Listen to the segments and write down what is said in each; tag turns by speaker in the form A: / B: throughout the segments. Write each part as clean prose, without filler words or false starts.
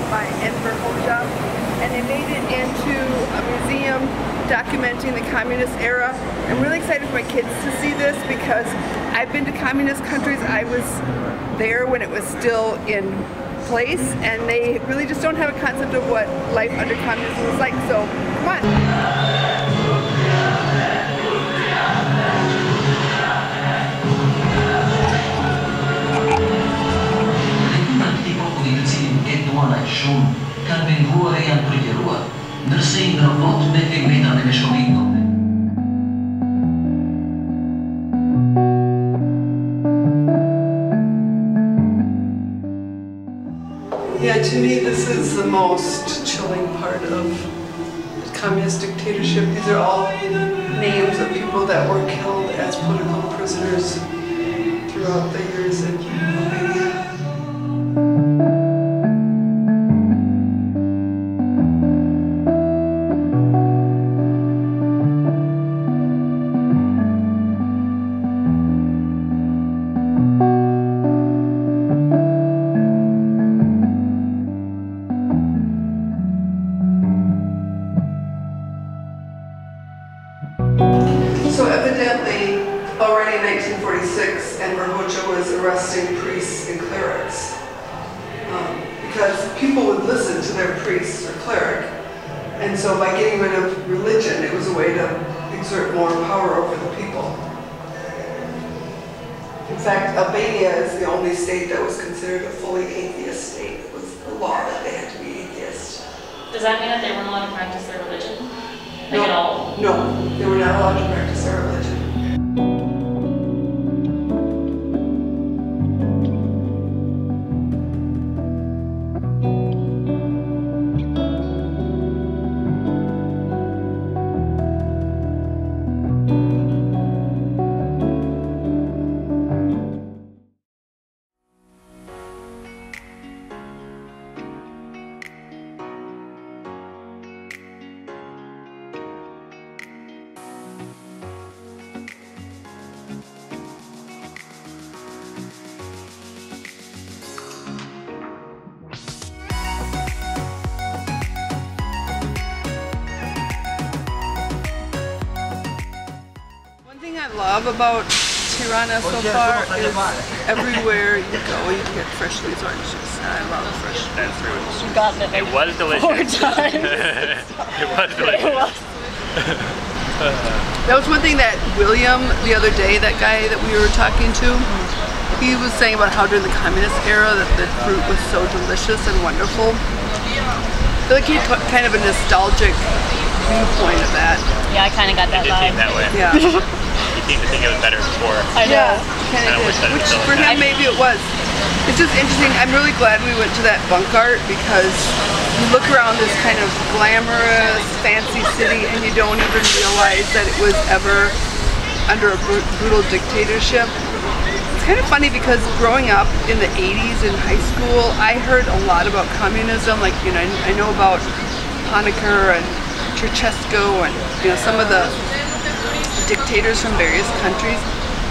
A: by Enver Hoxha, and they made it into a museum documenting the communist era. I'm really excited for my kids to see this because I've been to communist countries. I was there when it was still in place, and they really just don't have a concept of what life under communism was like. So, come on.
B: Yeah, to me this is the most chilling part of the communist dictatorship. These are all names of people that were killed as political prisoners throughout the years in Albania. So evidently, already in 1946, Enver Hoxha was arresting priests and clerics because people would listen to their priest or cleric, and so by getting rid of religion, it was a way to exert more power over the people. In fact, Albania is the only state that was considered a fully atheist state. It was the law that they had to be atheist.
C: Does that mean that they weren't allowed to practice their religion? Like at all?
B: No, they were not allowed to practice their religion. I love about Tirana so far is everywhere you go you get fresh squeezed orange juice. I love fresh squeezed orange juice.
C: You got it.
D: It was delicious.
C: 4 times.
D: It was delicious.
C: It was.
A: That was one thing that William, the other day, that guy that we were talking to, he was saying about how during the communist era that the fruit was so delicious and wonderful. I feel like he took kind of a nostalgic viewpoint of that.
C: Yeah, I kind of got that vibe.
D: That way.
A: Yeah.
D: You seem to think it was better before.
C: I know.
A: Yeah, kind of did. Which for him maybe it was. It's just interesting. I'm really glad we went to that bunk art because you look around this kind of glamorous, fancy city and you don't even realize that it was ever under a brutal dictatorship. It's kind of funny because growing up in the 80s in high school, I heard a lot about communism. Like, you know, I know about Honecker and Ceausescu and, you know, some of the dictators from various countries.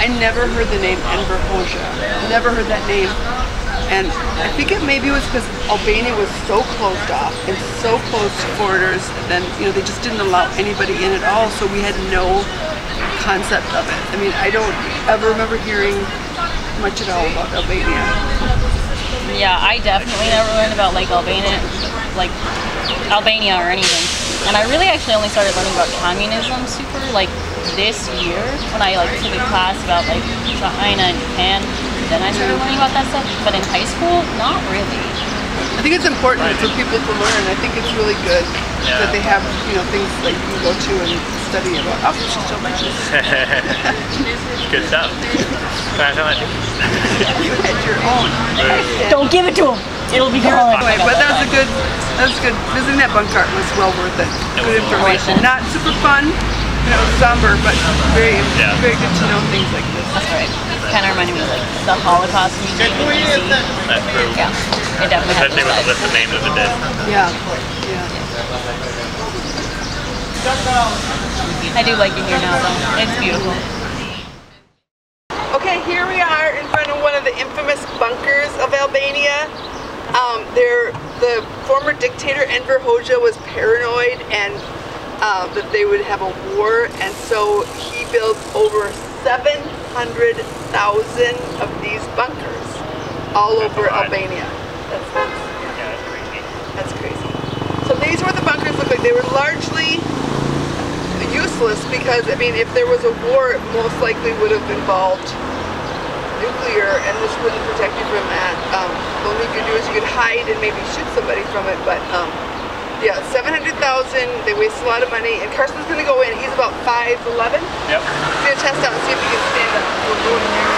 A: I never heard the name Enver Hoxha. Never heard that name. And I think it maybe was because Albania was so closed off and so close to foreigners, and then, you know, they just didn't allow anybody in at all, so we had no concept of it. I mean, I don't ever remember hearing much at all about Albania.
C: Yeah, I definitely never learned about like Albania or anything. And I really actually only started learning about communism super like this year when I like took a class about like China and Japan. Then I started learning about that stuff. But in high school, not really.
A: I think it's important for people to learn. I think it's really good that they have, you know, things like you can go to and study about. Oh, she's so much.
D: Good stuff. Can I have some?
A: You had your own.
C: Don't give it to him. It'll be gone.
A: Anyway, but that was good. Visiting that bunk art was well worth it. Good information. Not super fun. You know, somber, but very good to know things like this.
C: That's right. Kind of reminded me of like the Holocaust Museum in DC.
D: That's true.
C: Yeah, it definitely has.
D: Especially with the list of names of the dead.
A: Yeah.
C: I do like it here now though. It's beautiful.
A: Okay, here we are in front of one of the infamous bunkers of Albania. The former dictator Enver Hoxha was paranoid and that they would have a war, and so he built over 700,000 of these bunkers all over Albania. That's nuts.
D: Yeah, that's crazy.
A: That's crazy. So these were the bunkers look like. They were largely useless because, I mean, if there was a war, it most likely would have involved nuclear, and this wouldn't protect you from that. The only thing you could do is you could hide and maybe shoot somebody from it, but yeah, 700,000, they waste a lot of money, and Carson's gonna go in. He's about 5'11".
D: Yep.
A: He's gonna test out and see if he can stand up. We're going here.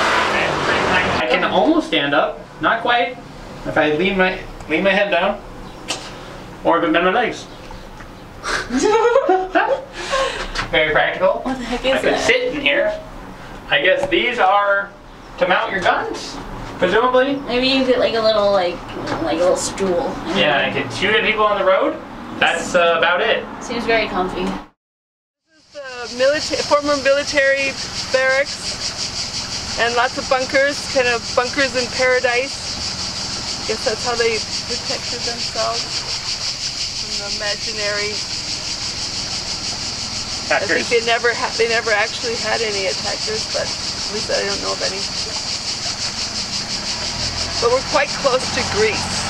E: I can almost stand up, not quite. If I lean my head down, or bend my legs. Very practical.
C: What the heck
E: I
C: is
E: could
C: that?
E: sit in here. I guess these are to mount your guns, presumably.
C: Maybe you get like a little like a little stool.
E: Yeah, I could shoot at people on the road. That's about it.
C: Seems very comfy.
A: This is the former military barracks and lots of bunkers, kind of bunkers in paradise. I guess that's how they protected themselves from the imaginary.
E: Attackers.
A: I think they never actually had any attackers, but at least I don't know of any. But we're quite close to Greece.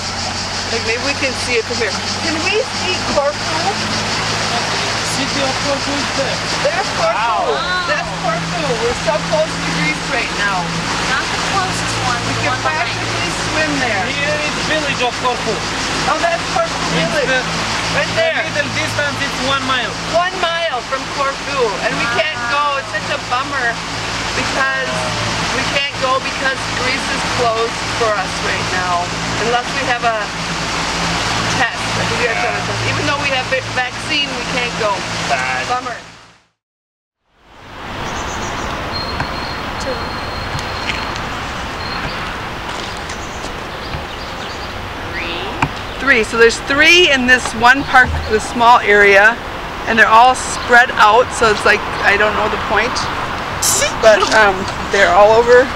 A: Like maybe we can see it from here. Can we see Corfu?
F: City of Corfu is there.
A: There's Corfu.
C: Wow.
A: That's Corfu. We're so close to Greece right now.
C: Not the closest one.
A: We can practically swim there.
F: Here is village of Corfu.
A: Oh, that's Corfu village. Right there.
F: The middle distance is 1 mile.
A: 1 mile from Corfu. And we can't go. It's such a bummer because we can't go because Greece is closed for us right now. Unless we have a test. I think we have to have a test. Even though we have vaccine, we can't go.
D: Bad.
A: Bummer. Three. So there's 3 in this one park, this small area, and they're all spread out. So it's like, I don't know the point, but they're all over.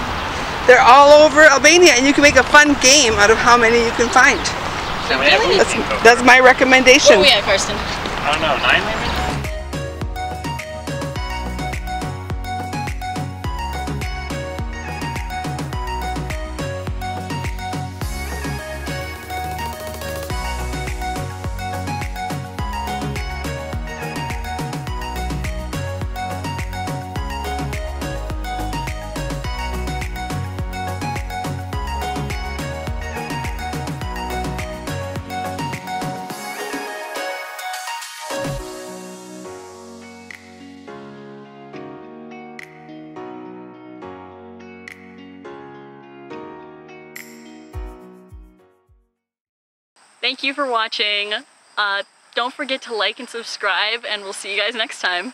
A: They're all over Albania, and you can make a fun game out of how many you can find. That's my recommendation.
C: Where are we at, Karsten?
D: I don't know, 9 maybe?
C: Thank you for watching. Don't forget to like and subscribe, and we'll see you guys next time.